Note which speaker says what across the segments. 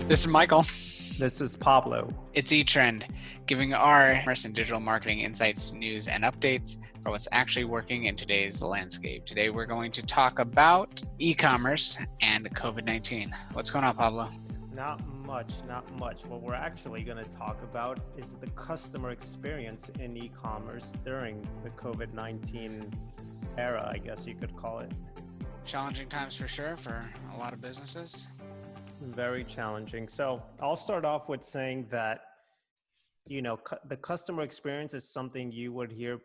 Speaker 1: This is Michael.
Speaker 2: This is Pablo.
Speaker 1: It's eTrend, giving our commerce and digital marketing insights, news, and updates for what's actually working in today's landscape. Today, we're going to talk about e-commerce and COVID-19. What's going on, Pablo?
Speaker 2: Not much. What we're actually going to talk about is the customer experience in e-commerce during the COVID-19 era, I guess you could call it.
Speaker 1: Challenging times for sure for a lot of businesses.
Speaker 2: Very challenging. So I'll start off with saying that, the customer experience is something you would hear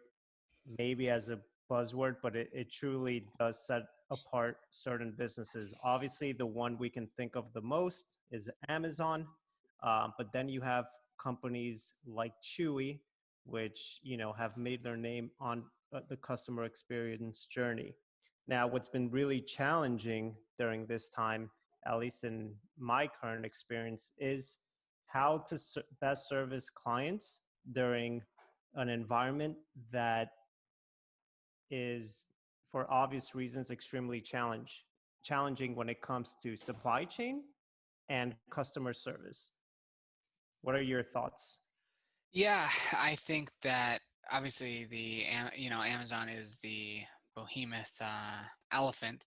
Speaker 2: maybe as a buzzword, but it truly does set apart certain businesses. Obviously, the one we can think of the most is Amazon, but then you have companies like Chewy, which have made their name on the customer experience journey. Now, what's been really challenging during this time, at least in my current experience, is how to best service clients during an environment that is, for obvious reasons, extremely challenging when it comes to supply chain and customer service. What are your thoughts?
Speaker 1: Yeah, I think that obviously Amazon is the behemoth elephant.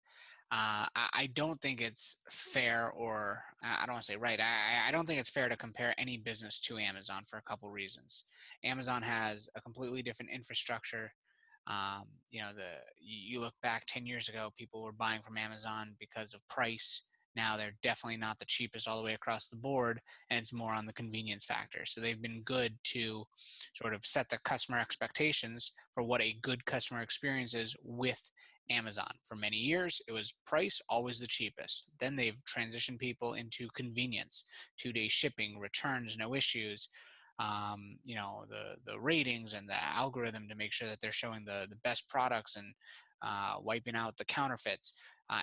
Speaker 1: I don't think it's fair, or I don't want to say right. I don't think it's fair to compare any business to Amazon for a couple reasons. Amazon has a completely different infrastructure. You look back 10 years ago, people were buying from Amazon because of price. Now they're definitely not the cheapest all the way across the board, and it's more on the convenience factor. So they've been good to sort of set the customer expectations for what a good customer experience is with Amazon. For many years, it was price, always the cheapest. Then they've transitioned people into convenience, 2-day shipping, returns, no issues. The ratings and the algorithm to make sure that they're showing the best products and wiping out the counterfeits.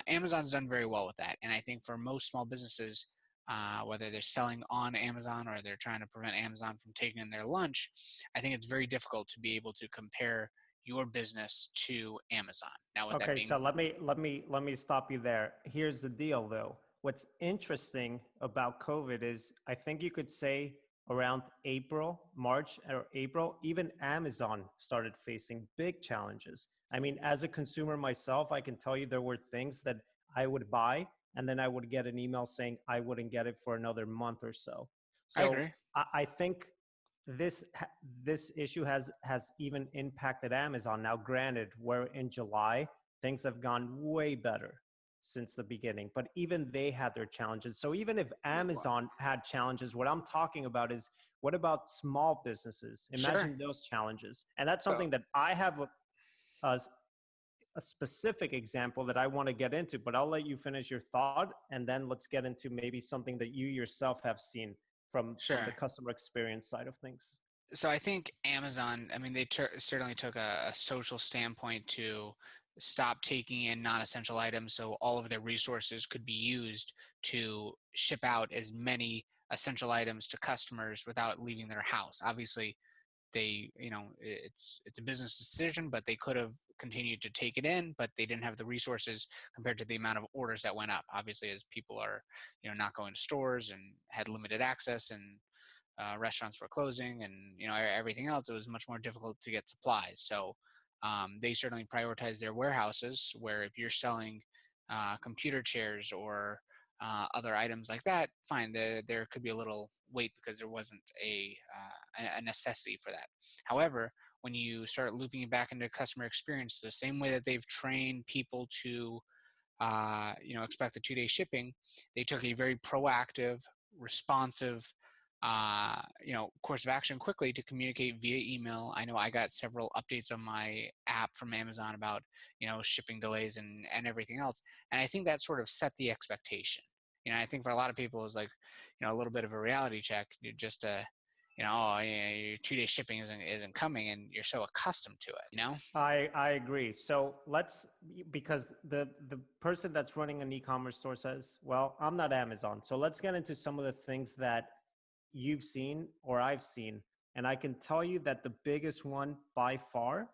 Speaker 1: Amazon's done very well with that. And I think for most small businesses, whether they're selling on Amazon or they're trying to prevent Amazon from taking in their lunch, I think it's very difficult to be able to compare your business to Amazon. Now, with that
Speaker 2: Okay,
Speaker 1: being,
Speaker 2: so let me stop you there. Here's the deal, though. What's interesting about COVID is I think you could say around March or April, even Amazon started facing big challenges. I mean, as a consumer myself, I can tell you there were things that I would buy and then I would get an email saying I wouldn't get it for another month or so.
Speaker 1: I
Speaker 2: So
Speaker 1: agree.
Speaker 2: I think this issue has even impacted Amazon. Now, granted, we're in July, things have gone way better since the beginning, but even they had their challenges. So even if Amazon had challenges, what I'm talking about is, what about small businesses?
Speaker 1: Sure.
Speaker 2: Imagine those challenges. And that's
Speaker 1: So
Speaker 2: something that I have a, a specific example that I want to get into, but I'll let you finish your thought, and then let's get into maybe something that you yourself have seen from the
Speaker 1: sure.
Speaker 2: customer experience side of things.
Speaker 1: So I think Amazon, I mean, they certainly took a social standpoint to stop taking in non-essential items, so all of their resources could be used to ship out as many essential items to customers without leaving their house. Obviously, it's a business decision, but they could have continued to take it in, but they didn't have the resources compared to the amount of orders that went up. Obviously, as people are, not going to stores and had limited access, and restaurants were closing, and everything else, it was much more difficult to get supplies. So they certainly prioritized their warehouses, where if you're selling computer chairs or other items like that, fine, there could be a little wait because there wasn't a necessity for that. However, when you start looping it back into customer experience, the same way that they've trained people to expect the 2-day shipping, they took a very proactive, responsive, course of action quickly to communicate via email. I know I got several updates on my app from Amazon about, shipping delays and everything else. And I think that sort of set the expectation. I think for a lot of people it's like, a little bit of a reality check, just to, oh, yeah, your 2-day shipping isn't coming, and you're so accustomed to it.
Speaker 2: I agree. So because the person that's running an e-commerce store says, well, I'm not Amazon. So let's get into some of the things that you've seen or I've seen. And I can tell you that the biggest one by far,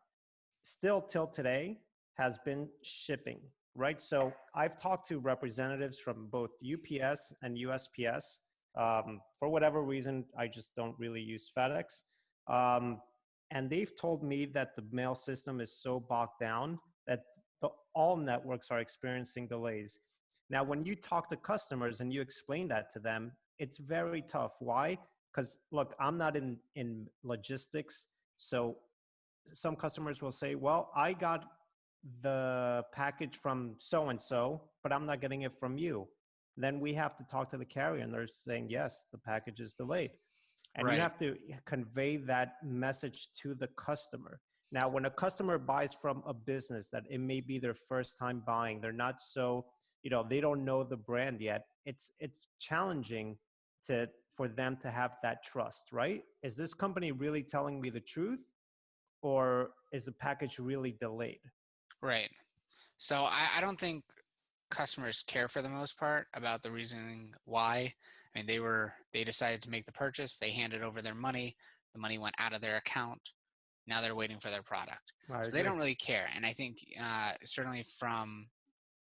Speaker 2: still till today, has been shipping, right? So I've talked to representatives from both UPS and USPS For whatever reason, I just don't really use FedEx. Um, and they've told me that the mail system is so bogged down that all networks are experiencing delays. Now, when you talk to customers and you explain that to them, it's very tough. Why? Because look, I'm not in logistics, so some customers will say, well, I got the package from so and so, but I'm not getting it from you. Then we have to talk to the carrier and they're saying, yes, the package is delayed. And you
Speaker 1: Right.
Speaker 2: have to convey that message to the customer. Now, when a customer buys from a business that it may be their first time buying, they're not so, they don't know the brand yet. It's challenging for them to have that trust, right? Is this company really telling me the truth? Or is the package really delayed?
Speaker 1: Right. So I don't think customers care for the most part about the reasoning why. I mean, they decided to make the purchase, they handed over their money, the money went out of their account. Now they're waiting for their product.
Speaker 2: I
Speaker 1: So they
Speaker 2: agree.
Speaker 1: don't really care. And I think certainly from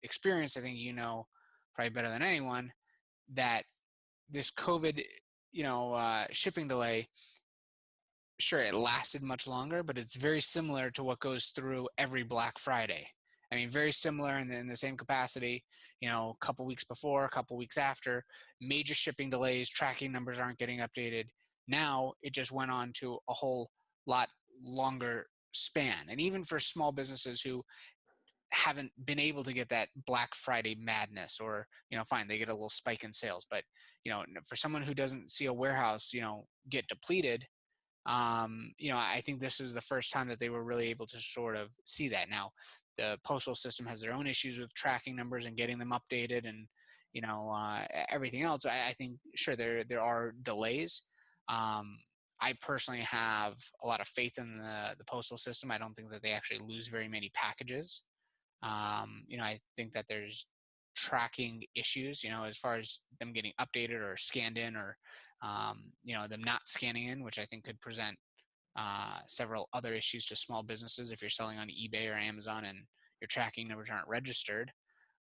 Speaker 1: experience, I think probably better than anyone that this COVID, shipping delay, sure, it lasted much longer, but it's very similar to what goes through every Black Friday. I mean, very similar in the same capacity, a couple weeks before, a couple weeks after, major shipping delays, tracking numbers aren't getting updated. Now it just went on to a whole lot longer span. And even for small businesses who haven't been able to get that Black Friday madness, or, fine, they get a little spike in sales. But, for someone who doesn't see a warehouse, get depleted, I think this is the first time that they were really able to sort of see that. Now, the postal system has their own issues with tracking numbers and getting them updated, and everything else. I think sure there are delays. Um, I personally have a lot of faith in the postal system. I don't think that they actually lose very many packages. I think that there's tracking issues, as far as them getting updated or scanned in, or them not scanning in, which I think could present several other issues to small businesses if you're selling on eBay or Amazon and your tracking numbers aren't registered.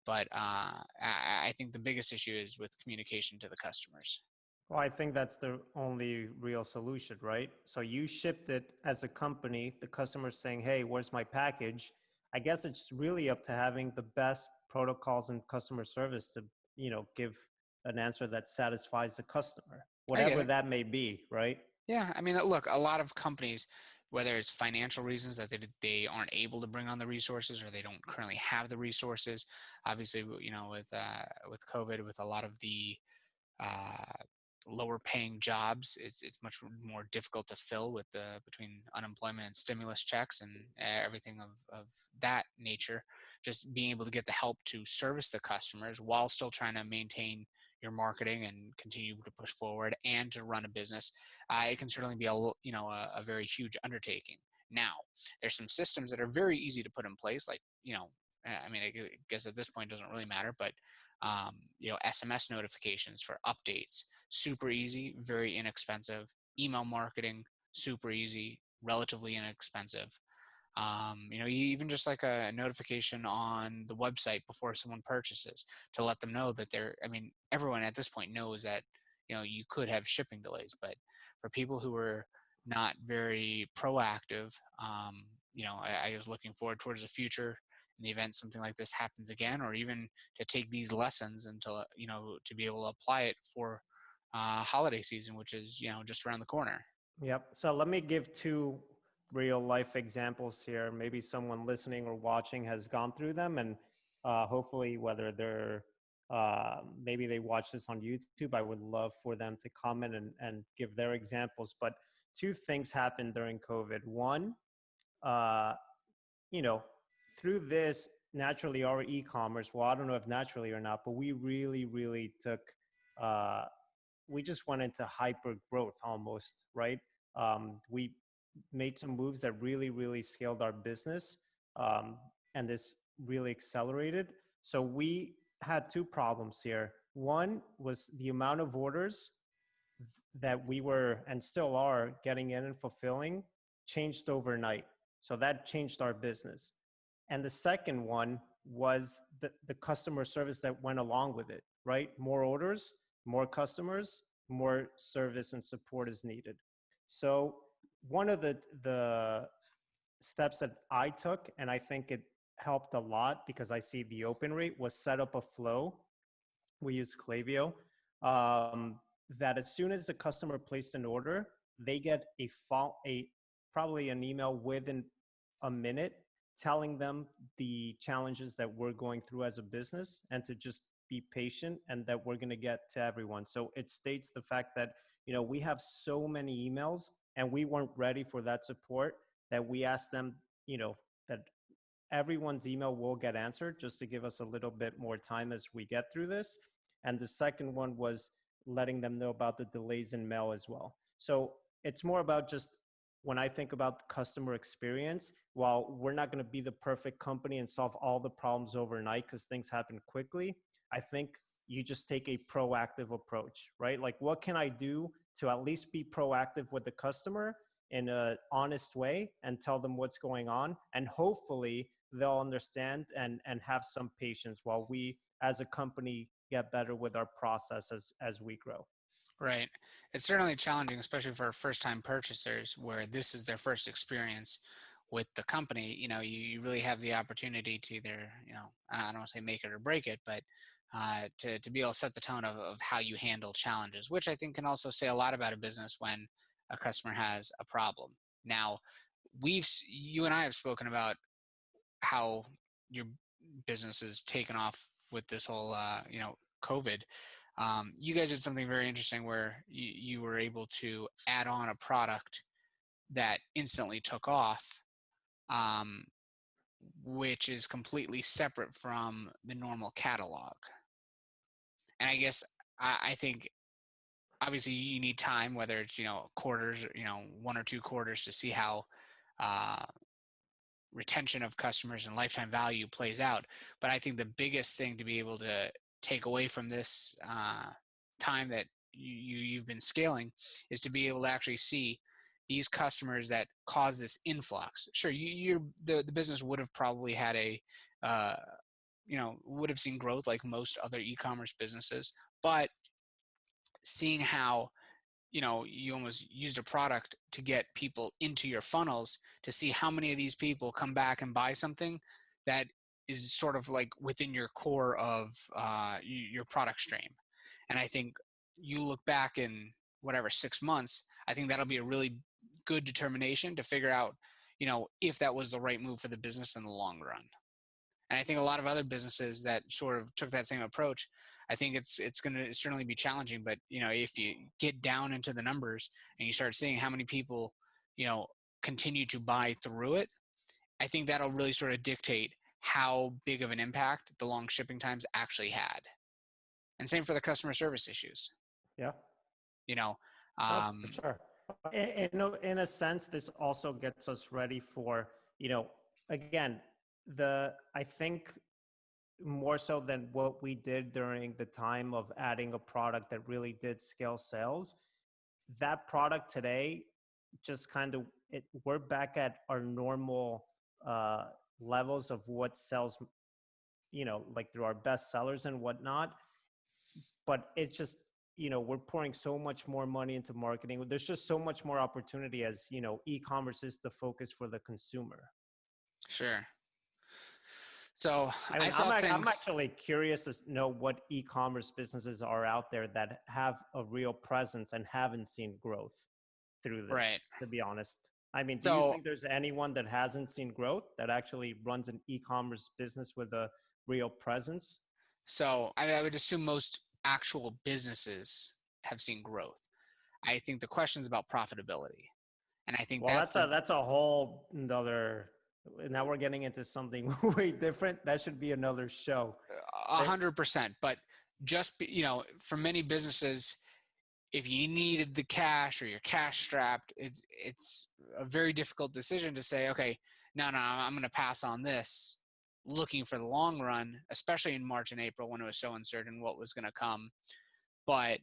Speaker 1: But I think the biggest issue is with communication to the customers.
Speaker 2: Well, I think that's the only real solution, right? So you shipped it as a company, the customer's saying, hey, where's my package? I guess it's really up to having the best protocols and customer service to, give an answer that satisfies the customer,
Speaker 1: I get
Speaker 2: whatever
Speaker 1: it.
Speaker 2: that may be, right?
Speaker 1: Yeah, I mean, look, a lot of companies, whether it's financial reasons that they aren't able to bring on the resources, or they don't currently have the resources. Obviously, with COVID, with a lot of the uh, lower paying jobs, it's much more difficult to fill with the between unemployment and stimulus checks and everything of that nature. Just being able to get the help to service the customers while still trying to maintain your marketing and continue to push forward and to run a business, it can certainly be a very huge undertaking. Now, there's some systems that are very easy to put in place, like I mean, I guess at this point it doesn't really matter, but SMS notifications for updates, super easy, very inexpensive. Email marketing, super easy, relatively inexpensive. Even just like a notification on the website before someone purchases to let them know that I mean, everyone at this point knows that, you could have shipping delays, but for people who are not very proactive, I was looking forward towards the future in the event something like this happens again, or even to take these lessons until, to be able to apply it for holiday season, which is, just around the corner.
Speaker 2: Yep. So let me give two real life examples here. Maybe someone listening or watching has gone through them, and hopefully, whether they're maybe they watch this on YouTube, I would love for them to comment and give their examples. But two things happened during COVID. One, uh, you know, through this, naturally, our e-commerce. Well, I don't know if naturally or not, but we really, really took. Uh, we just went into hyper growth almost, right? We made some moves that really, really scaled our business, and this really accelerated. So we had two problems here. One was the amount of orders that we were and still are getting in and fulfilling changed overnight. So that changed our business. And the second one was the customer service that went along with it, right? More orders, more customers, more service and support is needed. So one of the steps that I took, and I think it helped a lot because I see the open rate, was set up a flow. We use Klaviyo, that as soon as the customer placed an order, they get a probably an email within a minute telling them the challenges that we're going through as a business and to just be patient and that we're going to get to everyone. So it states the fact that, we have so many emails and we weren't ready for that support, that we asked them, that everyone's email will get answered, just to give us a little bit more time as we get through this. And the second one was letting them know about the delays in mail as well. So it's more about just, when I think about the customer experience, while we're not going to be the perfect company and solve all the problems overnight because things happen quickly, I think you just take a proactive approach, right? Like, what can I do to at least be proactive with the customer in an honest way and tell them what's going on? And hopefully they'll understand and have some patience while we as a company get better with our process as we grow.
Speaker 1: Right. It's certainly challenging, especially for first-time purchasers where this is their first experience with the company. You really have the opportunity to either, I don't want to say make it or break it, but to be able to set the tone of how you handle challenges, which I think can also say a lot about a business when a customer has a problem. Now, you and I have spoken about how your business is taken off with this whole, COVID. You guys did something very interesting where you were able to add on a product that instantly took off, um, which is completely separate from the normal catalog. And I guess I think obviously you need time, whether it's quarters, 1 or 2 quarters, to see how uh, retention of customers and lifetime value plays out. But I think the biggest thing to be able to take away from this time that you've been scaling is to be able to actually see these customers that cause this influx. Sure, the business would have probably had uh, would have seen growth like most other e-commerce businesses, but seeing how you almost used a product to get people into your funnels to see how many of these people come back and buy something that is sort of like within your core of your product stream. And I think you look back in whatever 6 months, I think that'll be a really good determination to figure out, if that was the right move for the business in the long run. And I think a lot of other businesses that sort of took that same approach, I think it's going to certainly be challenging. But if you get down into the numbers and you start seeing how many people continue to buy through it, I think that'll really sort of dictate how big of an impact the long shipping times actually had. And same for the customer service issues.
Speaker 2: Yeah.
Speaker 1: You know,
Speaker 2: Oh, for sure. In a sense, this also gets us ready for, again, I think more so than what we did during the time of adding a product that really did scale sales, that product today just kind of, we're back at our normal levels of what sells, like through our best sellers and whatnot. But it's just, we're pouring so much more money into marketing. There's just so much more opportunity as, e-commerce is the focus for the consumer.
Speaker 1: Sure. So
Speaker 2: I mean,
Speaker 1: I saw
Speaker 2: I'm
Speaker 1: things.
Speaker 2: actually curious to know what e-commerce businesses are out there that have a real presence and haven't seen growth through this,
Speaker 1: Right.
Speaker 2: to be honest. I mean, do you
Speaker 1: So
Speaker 2: think there's anyone that hasn't seen growth that actually runs an e-commerce business with a real presence?
Speaker 1: So I would assume most actual businesses have seen growth. I think the question is about profitability. And I think
Speaker 2: Well,
Speaker 1: that's
Speaker 2: that's a whole another. Now we're getting into something way different. That should be another show.
Speaker 1: 100%. But for many businesses, if you needed the cash or you're cash strapped, it's a very difficult decision to say, okay, no, I'm going to pass on this, looking for the long run, especially in March and April when it was so uncertain what was going to come. But,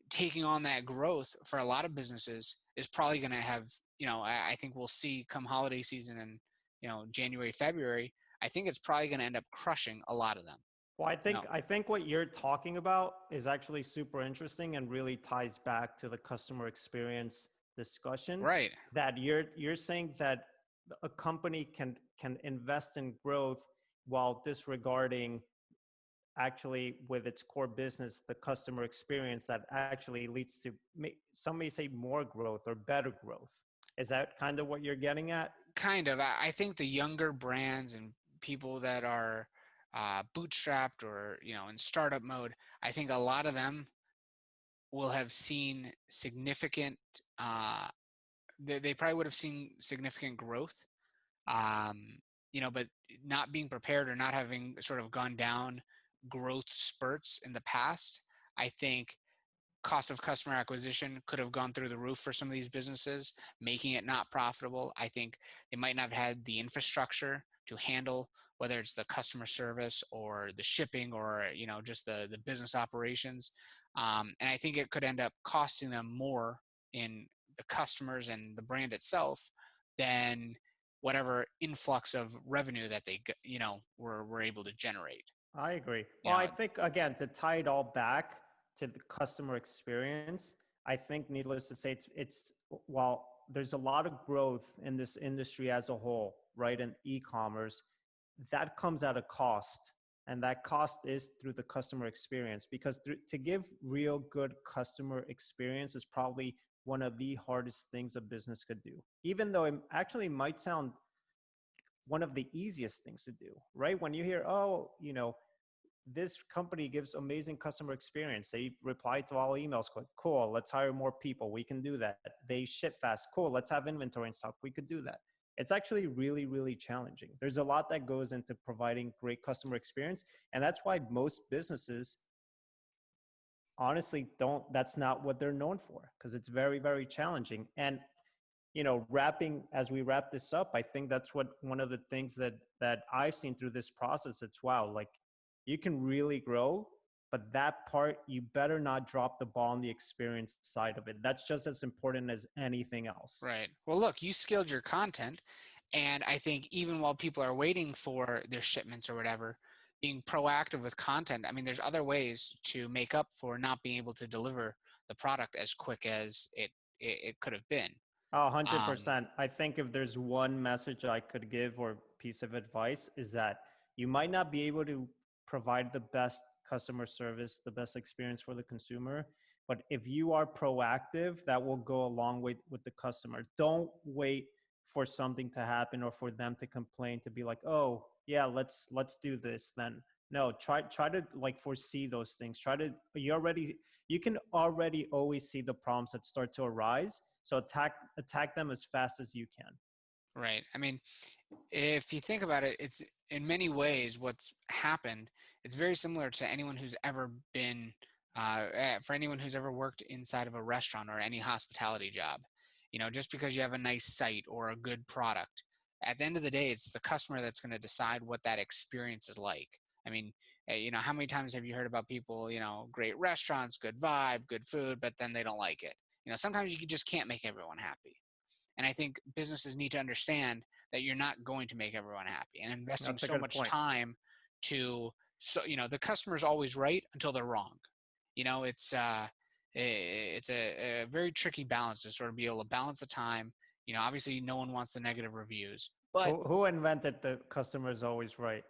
Speaker 1: taking on that growth for a lot of businesses is probably going to have, I think we'll see come holiday season and, January, February, I think it's probably going to end up crushing a lot of them.
Speaker 2: Well,
Speaker 1: You know,
Speaker 2: I think what you're talking about is actually super interesting and really ties back to the customer experience discussion.
Speaker 1: right.
Speaker 2: That you're saying that a company can invest in growth while disregarding actually with its core business the customer experience that actually leads to, some may say, more growth or better growth. Is that kind of what you're getting at?
Speaker 1: Kind of. I think the younger brands and people that are bootstrapped or in startup mode, I think a lot of them will have seen significant. They probably would have seen significant growth, um, but not being prepared or not having sort of gone down growth spurts in the past. I think cost of customer acquisition could have gone through the roof for some of these businesses, making it not profitable. I think they might not have had the infrastructure to handle whether it's the customer service or the shipping or just the business operations. And I think it could end up costing them more in the customers and the brand itself than whatever influx of revenue that they were able to generate.
Speaker 2: I agree.
Speaker 1: You
Speaker 2: Well, I
Speaker 1: know,
Speaker 2: think, again, to tie it all back to the customer experience, I think, needless to say, it's while there's a lot of growth in this industry as a whole, right, in e-commerce, that comes at a cost. And that cost is through the customer experience, because to give real good customer experience is probably one of the hardest things a business could do, even though it actually might sound one of the easiest things to do, right? When you hear, oh, this company gives amazing customer experience. They reply to all emails quick. Cool. Let's hire more people. We can do that. They ship fast. Cool. Let's have inventory in stock. We could do that. It's actually really, really challenging. There's a lot that goes into providing great customer experience. And that's why most businesses honestly that's not what they're known for, because it's very, very challenging. And as we wrap this up, I think that's what one of the things that I've seen through this process. It's, wow, like, you can really grow, but that part, you better not drop the ball on the experience side of it. That's just as important as anything else.
Speaker 1: right. Well, look, you scaled your content, and I think even while people are waiting for their shipments or whatever, being proactive with content, I mean, there's other ways to make up for not being able to deliver the product as quick as it could have been.
Speaker 2: Oh,
Speaker 1: Um,
Speaker 2: 100%. I think if there's one message I could give or piece of advice, is that you might not be able to provide the best customer service, the best experience for the consumer, but if you are proactive, that will go a long way with the customer. Don't wait for something to happen or for them to complain to be like, oh, yeah, let's do this then. No, try to, like, foresee those things. You can already always see the problems that start to arise, so attack them as fast as you can.
Speaker 1: right. I mean, if you think about it, it's in many ways what's happened. It's very similar to anyone who's ever been, for anyone who's ever worked inside of a restaurant or any hospitality job. Just because you have a nice site or a good product, at the end of the day, it's the customer that's going to decide what that experience is like. I mean, how many times have you heard about people, great restaurants, good vibe, good food, but then they don't like it? Sometimes you just can't make everyone happy. And I think businesses need to understand that you're not going to make everyone happy, and investing
Speaker 2: That's a
Speaker 1: so
Speaker 2: good
Speaker 1: much
Speaker 2: point.
Speaker 1: time the customer's always right until they're wrong. It's it's a very tricky balance to sort of be able to balance the time. Obviously no one wants the negative reviews, but
Speaker 2: Who invented the customer is always right?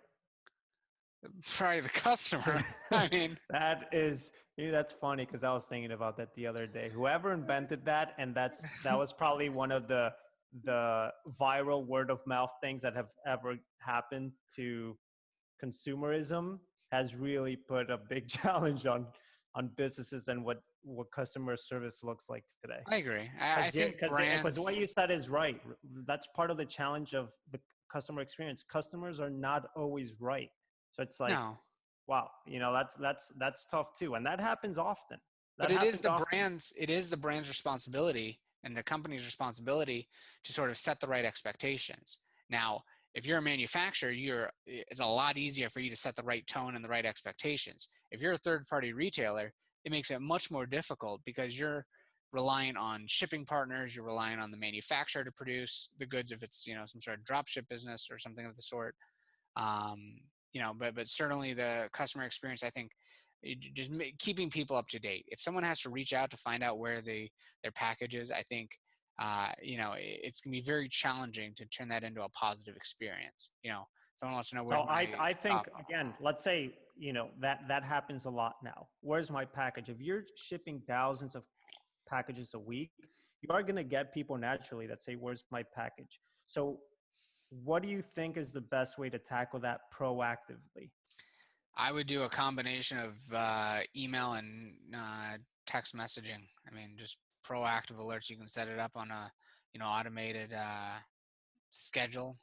Speaker 1: probably the customer. I mean,
Speaker 2: That's funny, because I was thinking about that the other day. Whoever invented that, and that was probably one of the viral word of mouth things that have ever happened to consumerism, has really put a big challenge on businesses and what customer service looks like today.
Speaker 1: I agree. I think
Speaker 2: Because what
Speaker 1: brands.
Speaker 2: you said is right. That's part of the challenge of the customer experience. Customers are not always right. So it's like,
Speaker 1: No,
Speaker 2: wow, that's tough too, and that happens often.
Speaker 1: but
Speaker 2: That happens often.
Speaker 1: it is the brand's responsibility and the company's responsibility to sort of set the right expectations. Now, if you're a manufacturer, it's a lot easier for you to set the right tone and the right expectations. If you're a third party retailer, it makes it much more difficult because you're relying on shipping partners, you're relying on the manufacturer to produce the goods if it's some sort of drop ship business or something of the sort. um, but certainly the customer experience, I think, just keeping people up to date. If someone has to reach out to find out where their package is, I think, it's going to be very challenging to turn that into a positive experience. Someone wants to know where's
Speaker 2: So
Speaker 1: my
Speaker 2: I think,
Speaker 1: stuff.
Speaker 2: again, let's say, that happens a lot now. Where's my package? If you're shipping thousands of packages a week, you are going to get people naturally that say, where's my package? So what do you think is the best way to tackle that proactively?
Speaker 1: I would do a combination of email and text messaging. I mean, just proactive alerts. You can set it up on a automated schedule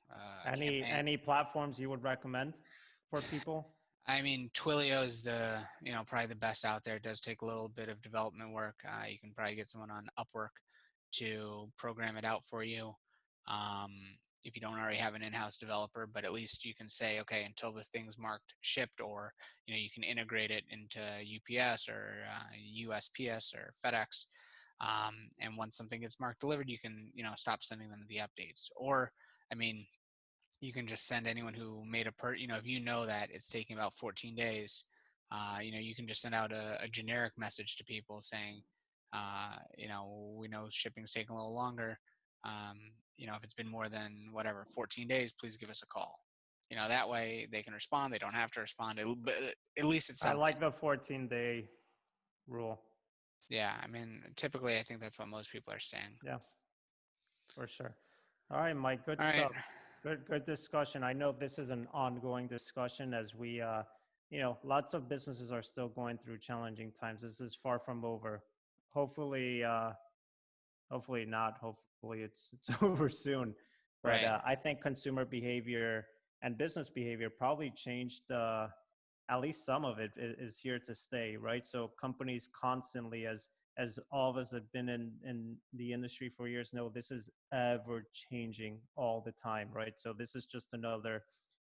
Speaker 1: campaign.
Speaker 2: Any platforms you would recommend for people?
Speaker 1: I mean, Twilio is probably the best out there. It does take a little bit of development work. You can probably get someone on Upwork to program it out for you. Um, if you don't already have an in-house developer, but at least you can say, okay, until the thing's marked shipped, or you can integrate it into UPS or USPS or FedEx. And once something gets marked delivered, you can stop sending them the updates. Or, I mean, you can just send anyone who made if you know that it's taking about 14 days, you can just send out a generic message to people saying, we know shipping's taking a little longer. If it's been more than 14 days, please give us a call. That way they can respond. They don't have to respond, but at least it's
Speaker 2: I
Speaker 1: something.
Speaker 2: like the 14-day rule.
Speaker 1: Yeah, I mean, typically I think that's what most people are saying.
Speaker 2: Yeah, for sure. All right, Mike, good
Speaker 1: All right.
Speaker 2: stuff. Good discussion. I know this is an ongoing discussion as we, lots of businesses are still going through challenging times. This is far from over. Hopefully, hopefully not. Hopefully it's over soon. But
Speaker 1: Right.
Speaker 2: I think consumer behavior and business behavior probably changed. At least some of it is here to stay, right? So companies constantly, as all of us have been in the industry for years, know this is ever changing all the time, right? So this is just another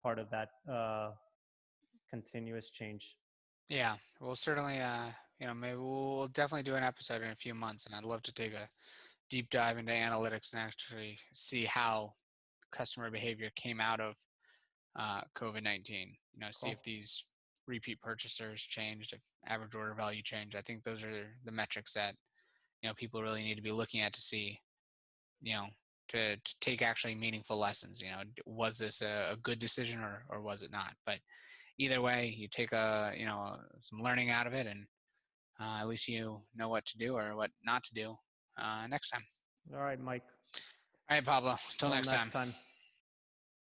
Speaker 2: part of that continuous change.
Speaker 1: Yeah, we'll certainly, maybe we'll definitely do an episode in a few months, and I'd love to take a deep dive into analytics and actually see how customer behavior came out of COVID-19. See
Speaker 2: Cool.
Speaker 1: if these repeat purchasers changed, if average order value changed. I think those are the metrics that people really need to be looking at to see, you know, to take actually meaningful lessons. Was this a good decision or was it not? But either way, you take some learning out of it, and at least you know what to do or what not to do next time.
Speaker 2: All right, Mike.
Speaker 1: All right, Pablo. Until
Speaker 2: Till
Speaker 1: next
Speaker 2: next
Speaker 1: time.
Speaker 2: time.